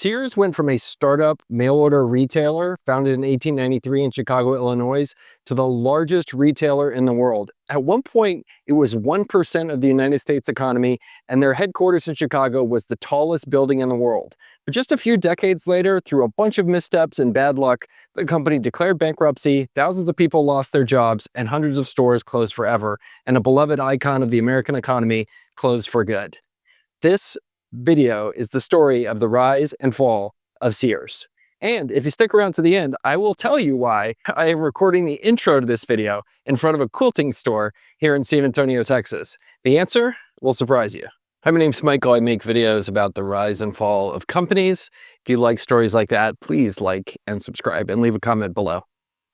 Sears went from a startup mail-order retailer founded in 1893 in Chicago, Illinois, to the largest retailer in the world. At one point, it was 1% of the United States economy, and their headquarters in Chicago was the tallest building in the world. But just a few decades later, through a bunch of missteps and bad luck, the company declared bankruptcy, thousands of people lost their jobs, and hundreds of stores closed forever, and a beloved icon of the American economy closed for good. This video is the story of the rise and fall of Sears. And if you stick around to the end, I will tell you why I am recording the intro to this video in front of a quilting store here in San Antonio, Texas. The answer will surprise you. Hi, my name's Michael. I make videos about the rise and fall of companies. If you like stories like that, please like and subscribe and leave a comment below.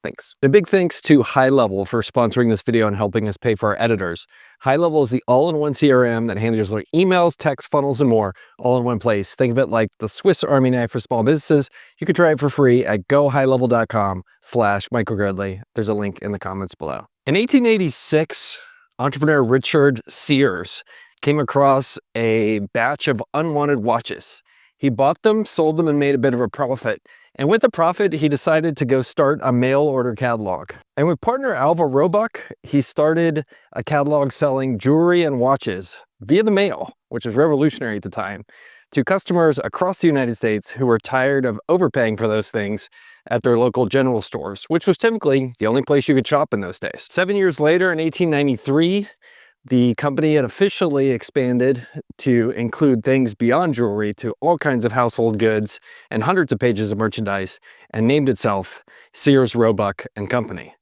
Thanks. A big thanks to High Level for sponsoring this video and helping us pay for our editors. High Level is the all-in-one CRM that handles their emails, text funnels, and more all in one place. Think of it like the Swiss Army knife for small businesses. You can try it for free at gohighlevel.com/Michael. There's a link in the comments below. In 1886, entrepreneur Richard Sears came across a batch of unwanted watches. He bought them, sold them, and made a bit of a profit. And with the profit, he decided to go start a mail order catalog. And with partner Alva Roebuck, he started a catalog selling jewelry and watches via the mail, which was revolutionary at the time, to customers across the United States who were tired of overpaying for those things at their local general stores, which was typically the only place you could shop in those days. 7 years later, in 1893, the company had officially expanded to include things beyond jewelry to all kinds of household goods and hundreds of pages of merchandise, and named itself Sears, Roebuck and Company.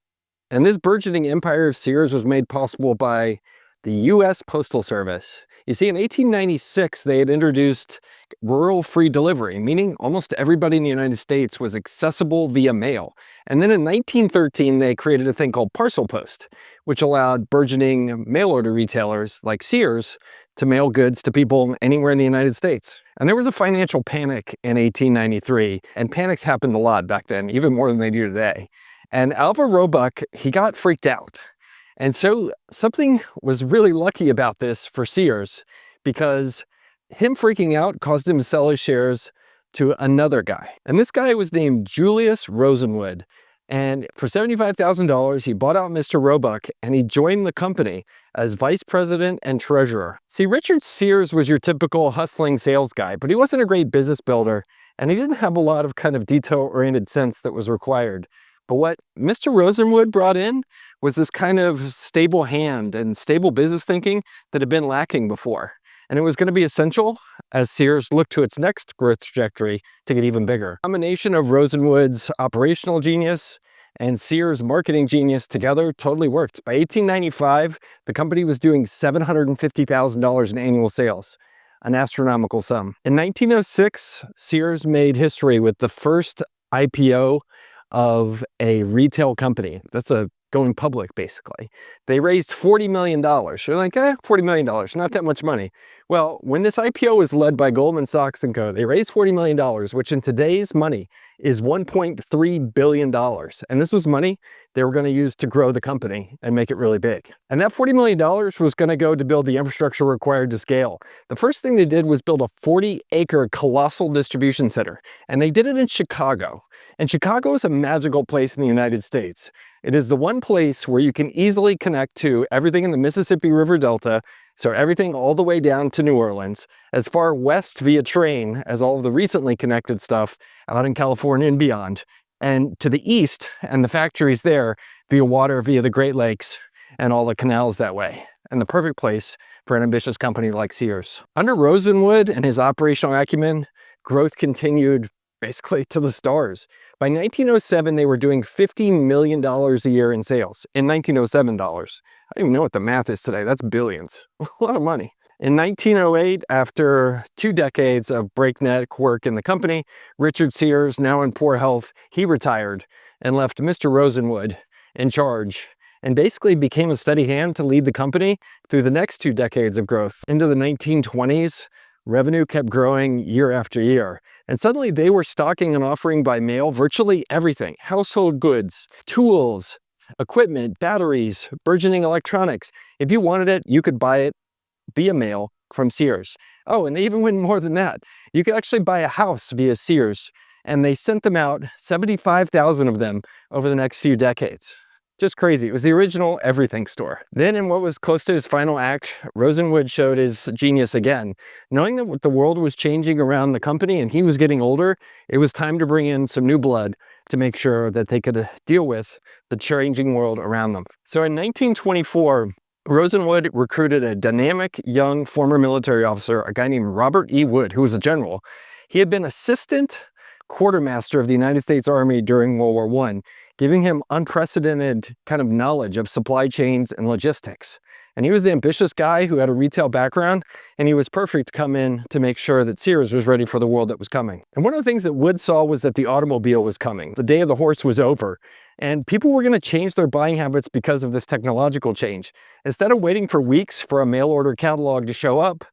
And this burgeoning empire of Sears was made possible by the U.S. Postal Service. You see, in 1896, they had introduced rural free delivery, meaning almost everybody in the United States was accessible via mail. And then in 1913, they created a thing called parcel post, which allowed burgeoning mail order retailers like Sears to mail goods to people anywhere in the United States. And there was a financial panic in 1893, and panics happened a lot back then, even more than they do today. And Alva Roebuck, he got freaked out. And so something was really lucky about this for Sears, because him freaking out caused him to sell his shares to another guy. And this guy was named Julius Rosenwood. And for $75,000, he bought out Mr. Roebuck and he joined the company as vice president and treasurer. See, Richard Sears was your typical hustling sales guy, but he wasn't a great business builder, and he didn't have a lot of kind of detail-oriented sense that was required. But what Mr. Rosenwood brought in was this kind of stable hand and stable business thinking that had been lacking before. And it was going to be essential as Sears looked to its next growth trajectory to get even bigger. A combination of Rosenwood's operational genius and Sears' marketing genius together totally worked. By 1895, the company was doing $750,000 in annual sales, an astronomical sum. In 1906, Sears made history with the first IPO of a retail company. That's a going public, basically. They raised $40 million. You're like, $40 million, not that much money. Well, when this IPO was led by Goldman Sachs & Co., they raised $40 million, which in today's money is $1.3 billion. And this was money they were going to use to grow the company and make it really big. And that $40 million was going to go to build the infrastructure required to scale. The first thing they did was build a 40-acre colossal distribution center. And they did it in Chicago. And Chicago is a magical place in the United States. It is the one place where you can easily connect to everything in the Mississippi River Delta, so everything all the way down to New Orleans, as far west via train as all of the recently connected stuff out in California and beyond, and to the east and the factories there via water, via the Great Lakes and all the canals that way. And the perfect place for an ambitious company like Sears. Under Rosenwood and his operational acumen, growth continued basically to the stars. By 1907, they were doing $50 million a year in sales. In 1907 dollars. I don't even know what the math is today. That's billions. A lot of money. In 1908, after 2 decades of breakneck work in the company, Richard Sears, now in poor health, he retired and left Mr. Rosenwood in charge, and basically became a steady hand to lead the company through the next 2 decades of growth. Into the 1920s, revenue kept growing year after year, and suddenly they were stocking and offering by mail virtually everything: household goods, tools, equipment, batteries, burgeoning electronics. If you wanted it, you could buy it via mail from Sears. Oh, and they even went more than that. You could actually buy a house via Sears, and they sent them out, 75,000 of them over the next few decades. Just crazy. It was the original everything store. Then in what was close to his final act, Rosenwood showed his genius again. Knowing that the world was changing around the company and he was getting older, it was time to bring in some new blood to make sure that they could deal with the changing world around them. So in 1924, Rosenwood recruited a dynamic young former military officer, a guy named Robert E. Wood, who was a general. He had been assistant quartermaster of the United States Army during World War I, giving him unprecedented kind of knowledge of supply chains and logistics. And he was the ambitious guy who had a retail background, and he was perfect to come in to make sure that Sears was ready for the world that was coming. And one of the things that Wood saw was that the automobile was coming. The day of the horse was over, and people were going to change their buying habits because of this technological change. Instead of waiting for weeks for a mail order catalog to show up,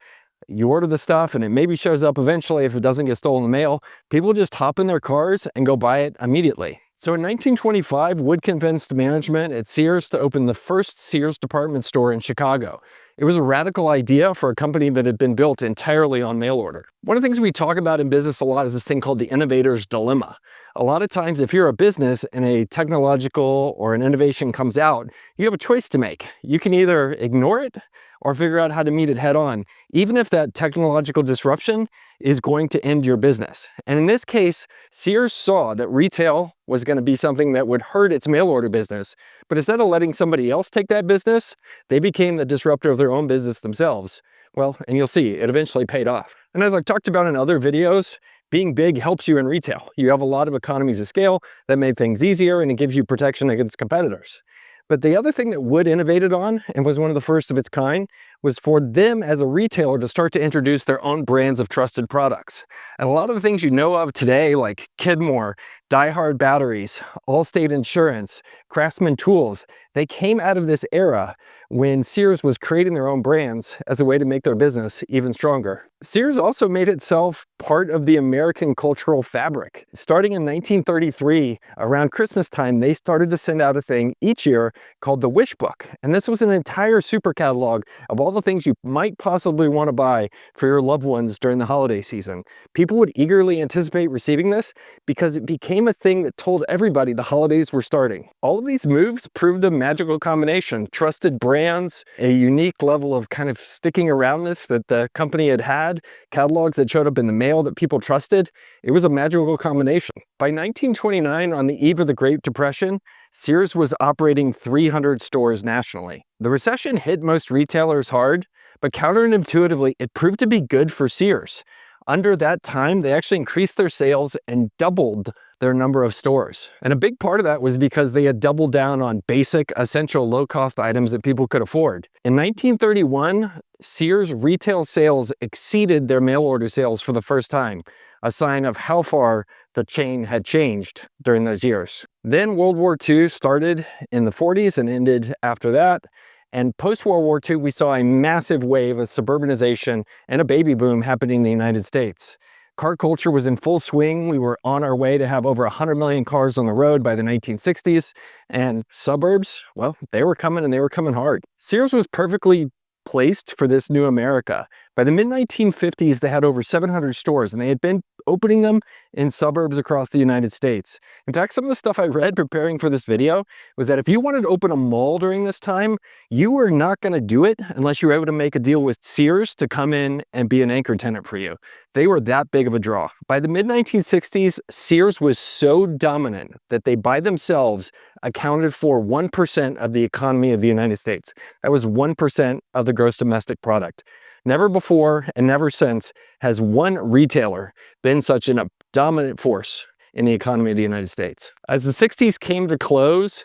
you order the stuff and it maybe shows up eventually if it doesn't get stolen in the mail. People just hop in their cars and go buy it immediately. So in 1925, Wood convinced management at Sears to open the first Sears department store in Chicago. It was a radical idea for a company that had been built entirely on mail order. One of the things we talk about in business a lot is this thing called the innovator's dilemma. A lot of times, if you're a business and a technological or an innovation comes out, you have a choice to make. You can either ignore it or figure out how to meet it head on, even if that technological disruption is going to end your business. And in this case, Sears saw that retail was going to be something that would hurt its mail order business. But instead of letting somebody else take that business, they became the disruptor of their own business themselves. Well, and you'll see, it eventually paid off. And as I've talked about in other videos, being big helps you in retail. You have a lot of economies of scale that made things easier, and it gives you protection against competitors. But the other thing that Wood innovated on, and was one of the first of its kind, was for them as a retailer to start to introduce their own brands of trusted products. And a lot of the things you know of today, like Kidmore, Die Hard batteries, Allstate Insurance, Craftsman Tools, they came out of this era when Sears was creating their own brands as a way to make their business even stronger. Sears also made itself part of the American cultural fabric. Starting in 1933, around Christmas time, they started to send out a thing each year called the Wish Book. And this was an entire super catalog of all the things you might possibly want to buy for your loved ones during the holiday season. People would eagerly anticipate receiving this because it became a thing that told everybody the holidays were starting. All of these moves proved a magical combination. Trusted brands, a unique level of kind of sticking aroundness that the company had, catalogs that showed up in the mail that people trusted. It was a magical combination. By 1929, on the eve of the Great Depression, Sears was operating 300 stores nationally. The recession hit most retailers hard, but counterintuitively, it proved to be good for Sears. Under that time, they actually increased their sales and doubled their number of stores. And a big part of that was because they had doubled down on basic, essential, low-cost items that people could afford. In 1931, Sears retail sales exceeded their mail order sales for the first time, a sign of how far the chain had changed during those years. Then World War II started in the 40s and ended after that. And post-World War II, we saw a massive wave of suburbanization and a baby boom happening in the United States. Car culture was in full swing. We were on our way to have over 100 million cars on the road by the 1960s. And suburbs, well, they were coming, and they were coming hard. Sears was perfectly placed for this new America. By the mid-1950s, they had over 700 stores, and they had been opening them in suburbs across the United States. In fact, some of the stuff I read preparing for this video was that if you wanted to open a mall during this time, you were not going to do it unless you were able to make a deal with Sears to come in and be an anchor tenant for you. They were that big of a draw. By the mid-1960s, Sears was so dominant that they by themselves accounted for 1% of the economy of the United States. That was 1% of the gross domestic product. Never before and never since has one retailer been such a dominant force in the economy of the United States. As the 60s came to close,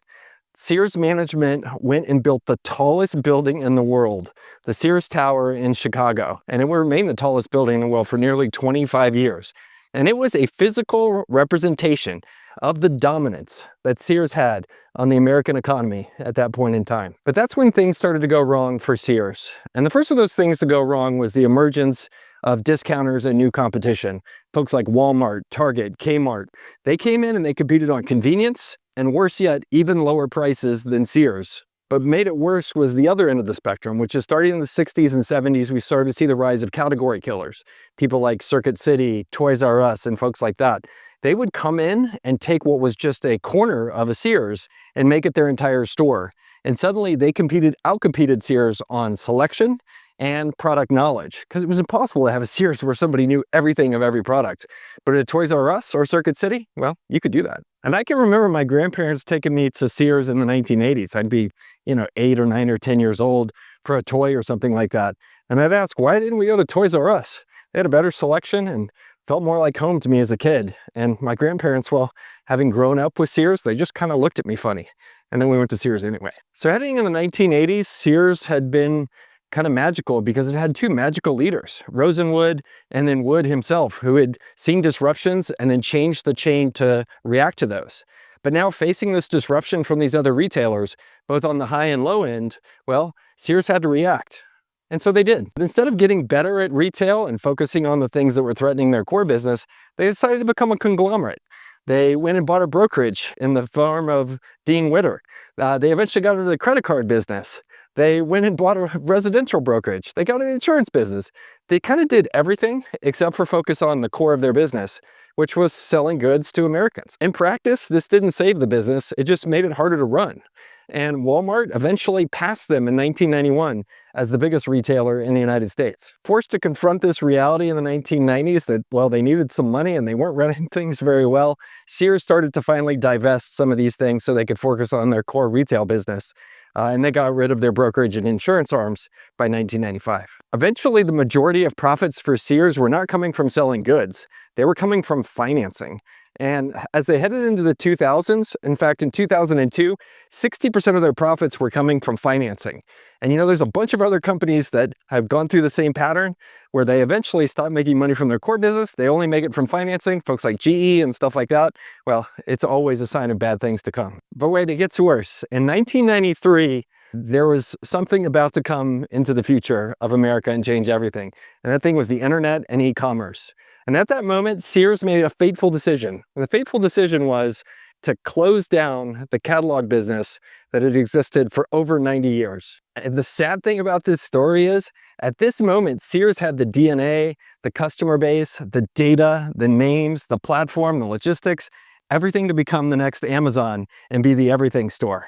Sears management went and built the tallest building in the world, the Sears Tower in Chicago. And it will remain the tallest building in the world for nearly 25 years. And it was a physical representation of the dominance that Sears had on the American economy at that point in time. But that's when things started to go wrong for Sears. And the first of those things to go wrong was the emergence of discounters and new competition. Folks like Walmart, Target, Kmart, they came in and they competed on convenience and, worse yet, even lower prices than Sears. But made it worse was the other end of the spectrum, which is starting in the 60s and 70s, we started to see the rise of category killers. People like Circuit City, Toys R Us, and folks like that. They would come in and take what was just a corner of a Sears and make it their entire store. And suddenly they outcompeted Sears on selection and product knowledge, because it was impossible to have a Sears where somebody knew everything of every product. But at Toys R Us or Circuit City, well, you could do that. And I can remember my grandparents taking me to Sears in the 1980s. I'd be, 8 or 9 or 10 years old for a toy or something like that. And I'd ask, why didn't we go to Toys R Us? They had a better selection and felt more like home to me as a kid. And my grandparents, well, having grown up with Sears, they just kind of looked at me funny. And then we went to Sears anyway. So heading in the 1980s, Sears had been kind of magical because it had two magical leaders, Rosenwood and then Wood himself, who had seen disruptions and then changed the chain to react to those. But now facing this disruption from these other retailers, both on the high and low end, well, Sears had to react. And so they did. But instead of getting better at retail and focusing on the things that were threatening their core business, they decided to become a conglomerate. They went and bought a brokerage in the form of Dean Witter. They eventually got into the credit card business. They went and bought a residential brokerage. They got an insurance business. They kind of did everything except for focus on the core of their business, which was selling goods to Americans. In practice, this didn't save the business. It just made it harder to run. And Walmart eventually passed them in 1991 as the biggest retailer in the United States. Forced to confront this reality in the 1990s that, well, they needed some money and they weren't running things very well, Sears started to finally divest some of these things so they could focus on their core retail business. And they got rid of their brokerage and insurance arms by 1995. Eventually, the majority of profits for Sears were not coming from selling goods. They were coming from financing. And as they headed into the 2000s, in fact, in 2002, 60% of their profits were coming from financing. And there's a bunch of other companies that have gone through the same pattern where they eventually stop making money from their core business. They only make it from financing, folks like GE and stuff like that. Well, it's always a sign of bad things to come. But wait, it gets worse. In 1993, there was something about to come into the future of America and change everything. And that thing was the internet and e-commerce. And at that moment, Sears made a fateful decision. And the fateful decision was to close down the catalog business that had existed for over 90 years. And the sad thing about this story is, at this moment, Sears had the DNA, the customer base, the data, the names, the platform, the logistics, everything to become the next Amazon and be the everything store.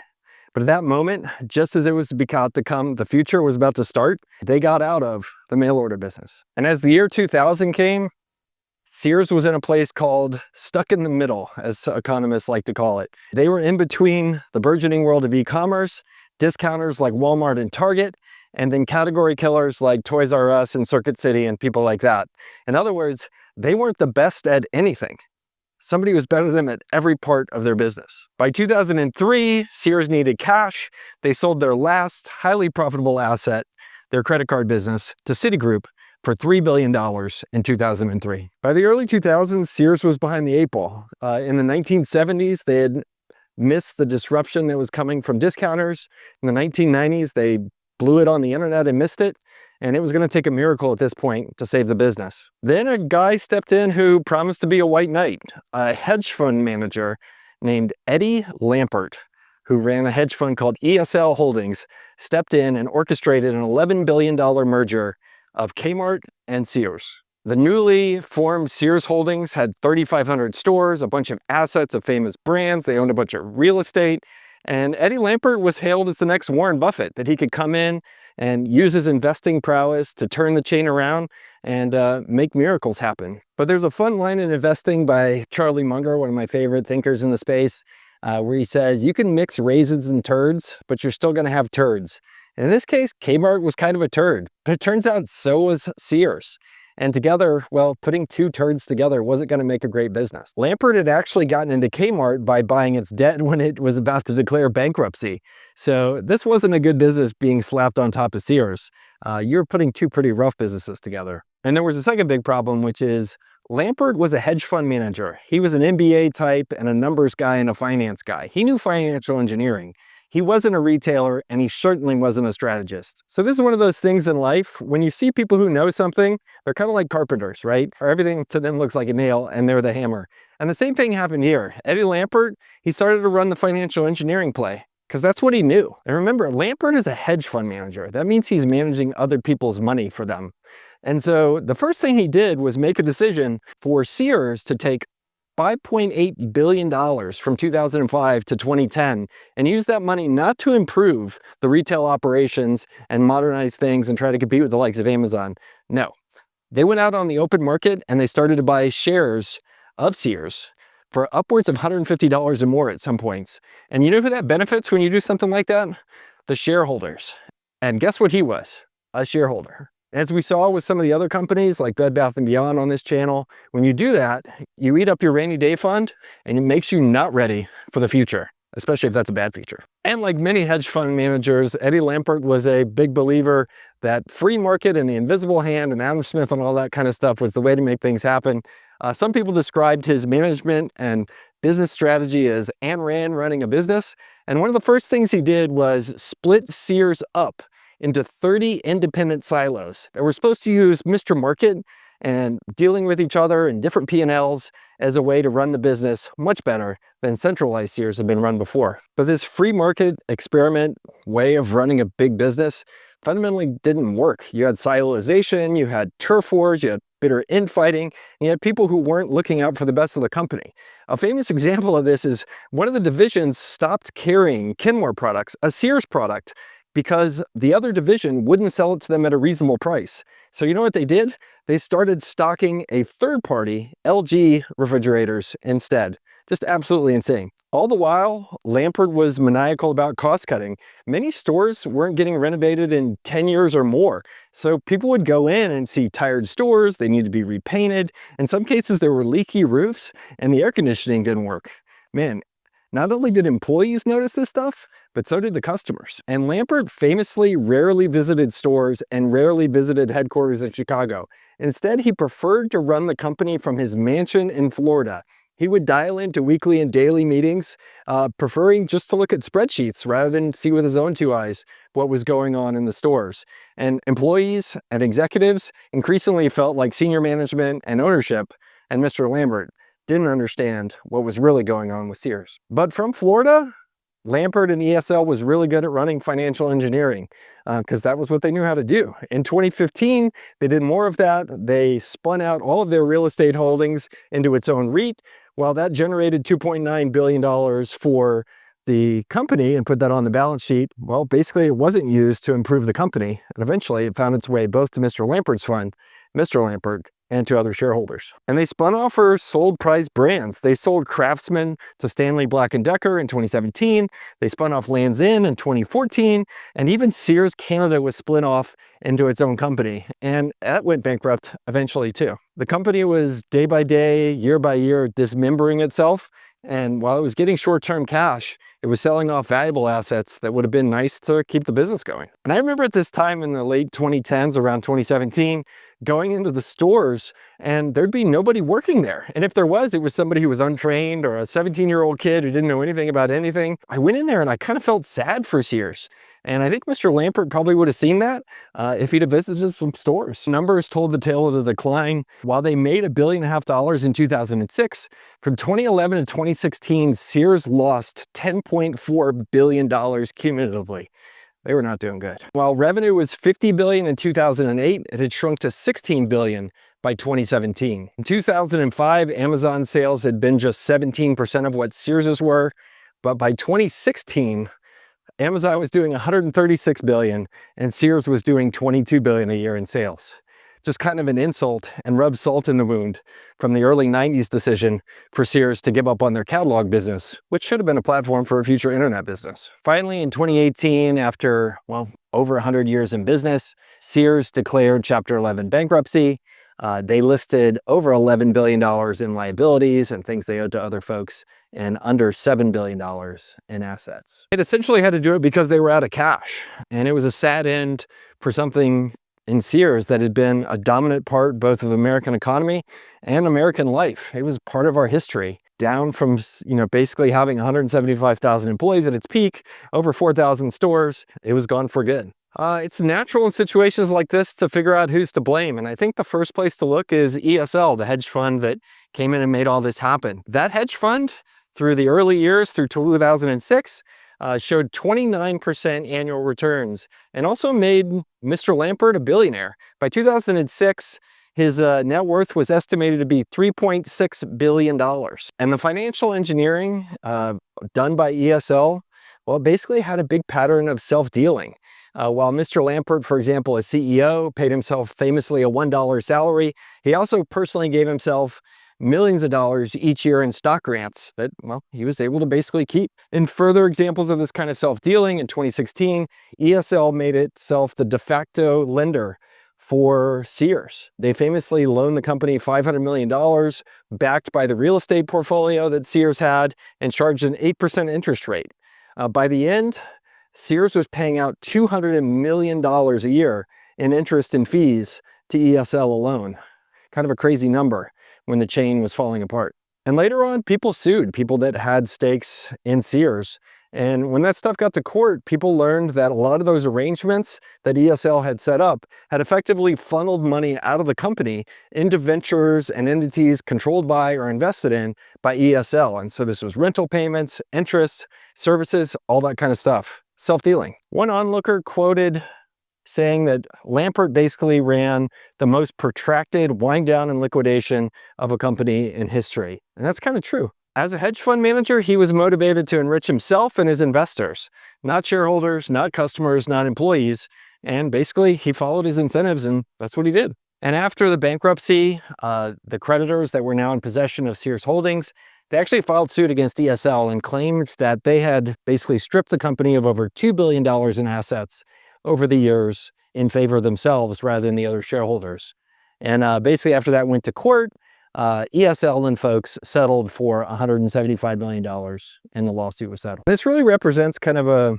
But at that moment, just as it was about to come, the future was about to start, they got out of the mail order business. And as the year 2000 came, Sears was in a place called stuck in the middle, as economists like to call it. They were in between the burgeoning world of e-commerce, discounters like Walmart and Target, and then category killers like Toys R Us and Circuit City and people like that. In other words, they weren't the best at anything. Somebody was better than them at every part of their business. By 2003, Sears needed cash. They sold their last highly profitable asset, their credit card business, to Citigroup for $3 billion in 2003. By the early 2000s, Sears was behind the eight ball. In the 1970s, they had missed the disruption that was coming from discounters. In the 1990s, they blew it on the internet and missed it. And it was going to take a miracle at this point to save the business. Then a guy stepped in who promised to be a white knight, a hedge fund manager named Eddie Lampert, who ran a hedge fund called ESL Holdings, stepped in and orchestrated an $11 billion merger of Kmart and Sears. The newly formed Sears Holdings had 3,500 stores, a bunch of assets of famous brands. They owned a bunch of real estate. And Eddie Lampert was hailed as the next Warren Buffett, that he could come in and use his investing prowess to turn the chain around and make miracles happen. But there's a fun line in investing by Charlie Munger, one of my favorite thinkers in the space, where he says, you can mix raisins and turds, but you're still going to have turds. In this case, Kmart was kind of a turd, but it turns out so was Sears. And together, well, putting two turds together wasn't going to make a great business. Lampert had actually gotten into Kmart by buying its debt when it was about to declare bankruptcy. So this wasn't a good business being slapped on top of Sears. You're putting two pretty rough businesses together. And there was a second big problem, which is Lampert was a hedge fund manager. He was an MBA type and a numbers guy and a finance guy. He knew financial engineering. He wasn't a retailer, and he certainly wasn't a strategist. So this is one of those things in life, when you see people who know something, they're kind of like carpenters, right? Or everything to them looks like a nail, and they're the hammer. And the same thing happened here. Eddie Lampert, he started to run the financial engineering play. because that's what he knew. And remember, Lampert is a hedge fund manager. That means he's managing other people's money for them. And so the first thing he did was make a decision for Sears to take $5.8 billion from 2005 to 2010 and use that money not to improve the retail operations and modernize things and try to compete with the likes of Amazon. No, they went out on the open market and they started to buy shares of Sears for upwards of $150 or more at some points. And you know who that benefits when you do something like that? The shareholders. And guess what he was? A shareholder. As we saw with some of the other companies like Bed Bath & Beyond on this channel, when you do that, you eat up your rainy day fund and it makes you not ready for the future, especially if that's a bad feature. And like many hedge fund managers, Eddie Lampert was a big believer that free market and the invisible hand and Adam Smith and all that kind of stuff was the way to make things happen. Some people described his management and business strategy as Ayn Rand running a business. And one of the first things he did was split Sears up into 30 independent silos that were supposed to use Mr. Market and dealing with each other and different P&Ls as a way to run the business much better than centralized Sears had been run before. But this free market experiment way of running a big business fundamentally didn't work. You had siloization, you had turf wars, you had bitter infighting, and you had people who weren't looking out for the best of the company. A famous example of this is one of the divisions stopped carrying Kenmore products, a Sears product, because the other division wouldn't sell it to them at a reasonable price. So you know what they did? They started stocking a third-party LG refrigerators instead. Just absolutely insane. All the while, Lampert was maniacal about cost cutting. Many stores weren't getting renovated in 10 years or more. So people would go in and see tired stores, they needed to be repainted. In some cases, there were leaky roofs and the air conditioning didn't work. Man, not only did employees notice this stuff, but so did the customers. And Lampert famously rarely visited stores and rarely visited headquarters in Chicago. Instead, he preferred to run the company from his mansion in Florida. He would dial into weekly and daily meetings, preferring just to look at spreadsheets rather than see with his own two eyes what was going on in the stores. And employees and executives increasingly felt like senior management and ownership and Mr. Lampert didn't understand what was really going on with Sears. But from Florida, Lampert and ESL was really good at running financial engineering because that was what they knew how to do. In 2015, they did more of that. They spun out all of their real estate holdings into its own REIT. While that generated $2.9 billion for the company and put that on the balance sheet, well, basically it wasn't used to improve the company. And eventually it found its way both to Mr. Lampert's fund, Mr. Lampert, and to other shareholders. And they spun off or sold prized brands. They sold Craftsman to Stanley Black & Decker in 2017. They spun off Lands' End in 2014. And even Sears Canada was split off into its own company. And that went bankrupt eventually too. The company was day by day, year by year, dismembering itself. And while it was getting short-term cash, it was selling off valuable assets that would have been nice to keep the business going. And I remember at this time in the late 2010s, around 2017, going into the stores and there'd be nobody working there. And if there was, it was somebody who was untrained or a 17-year-old kid who didn't know anything about anything. I went in there and I kind of felt sad for Sears. And I think Mr. Lampert probably would have seen that if he'd have visited some stores. Numbers told the tale of the decline. While they made $1.5 billion in 2006, from 2011 to 2016, Sears lost $10.4 billion cumulatively. They were not doing good. While revenue was $50 billion in 2008, it had shrunk to $16 billion by 2017. In 2005, Amazon sales had been just 17% of what Sears's were, but by 2016, Amazon was doing $136 billion and Sears was doing $22 billion a year in sales. Just kind of an insult and rub salt in the wound from the early 90s decision for Sears to give up on their catalog business, which should have been a platform for a future internet business. Finally, in 2018, after, well, over 100 years in business, Sears declared Chapter 11 bankruptcy. They listed over $11 billion in liabilities and things they owed to other folks and under $7 billion in assets. It essentially had to do it because they were out of cash. And it was a sad end for something in Sears that had been a dominant part both of American economy and American life. It was part of our history. Down from, basically having 175,000 employees at its peak, over 4,000 stores, it was gone for good. It's natural in situations like this to figure out who's to blame. And I think the first place to look is ESL, the hedge fund that came in and made all this happen. That hedge fund, through the early years, through 2006, showed 29% annual returns, and also made Mr. Lampert a billionaire. By 2006, his net worth was estimated to be $3.6 billion. And the financial engineering done by ESL, well, basically had a big pattern of self-dealing. While Mr. Lampert, for example, as CEO, paid himself famously a $1 salary, he also personally gave himself millions of dollars each year in stock grants that, well, he was able to basically keep. In further examples of this kind of self-dealing, in 2016, ESL made itself the de facto lender for Sears. They famously loaned the company $500 million, backed by the real estate portfolio that Sears had, and charged an 8% interest rate. By the end, Sears was paying out $200 million a year in interest and fees to ESL alone. Kind of a crazy number when the chain was falling apart. And later on, people sued people that had stakes in Sears. And when that stuff got to court, people learned that a lot of those arrangements that ESL had set up had effectively funneled money out of the company into ventures and entities controlled by or invested in by ESL. And so this was rental payments, interest, services, all that kind of stuff. Self-dealing. One onlooker quoted saying that Lampert basically ran the most protracted wind down and liquidation of a company in history. And that's kind of true. As a hedge fund manager, he was motivated to enrich himself and his investors, not shareholders, not customers, not employees. And basically, he followed his incentives, and that's what he did. And after the bankruptcy, the creditors that were now in possession of Sears Holdings, they actually filed suit against ESL and claimed that they had basically stripped the company of over $2 billion in assets over the years in favor of themselves rather than the other shareholders. And basically after that went to court, ESL and folks settled for $175 million and the lawsuit was settled. This really represents kind of a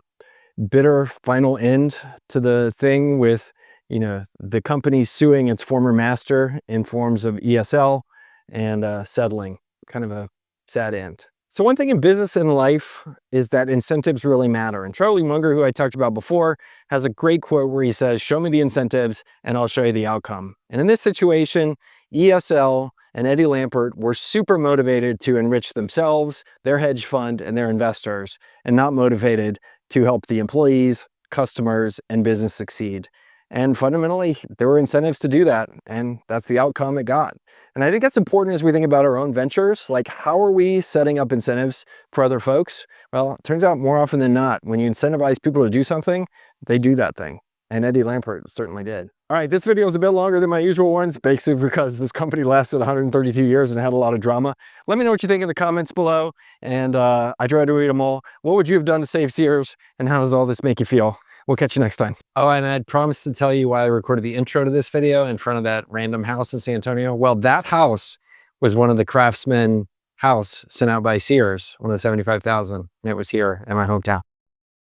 bitter final end to the thing with, you know, the company suing its former master in forms of ESL and settling. Kind of a sad end. So one thing in business and life is that incentives really matter. And Charlie Munger, who I talked about before, has a great quote where he says, "Show me the incentives and I'll show you the outcome." And in this situation, ESL and Eddie Lampert were super motivated to enrich themselves, their hedge fund, and their investors, and not motivated to help the employees, customers, and business succeed. And fundamentally, there were incentives to do that, and that's the outcome it got. And I think that's important as we think about our own ventures. Like, how are we setting up incentives for other folks? Well, it turns out more often than not, when you incentivize people to do something, they do that thing. And Eddie Lampert certainly did. All right, this video is a bit longer than my usual ones, basically because this company lasted 132 years and had a lot of drama. Let me know what you think in the comments below, and I try to read them all. What would you have done to save Sears, and how does all this make you feel? We'll catch you next time. Oh, and I'd promised to tell you why I recorded the intro to this video in front of that random house in San Antonio. Well, that house was one of the Craftsman house sent out by Sears, one of the 75,000, and it was here in my hometown.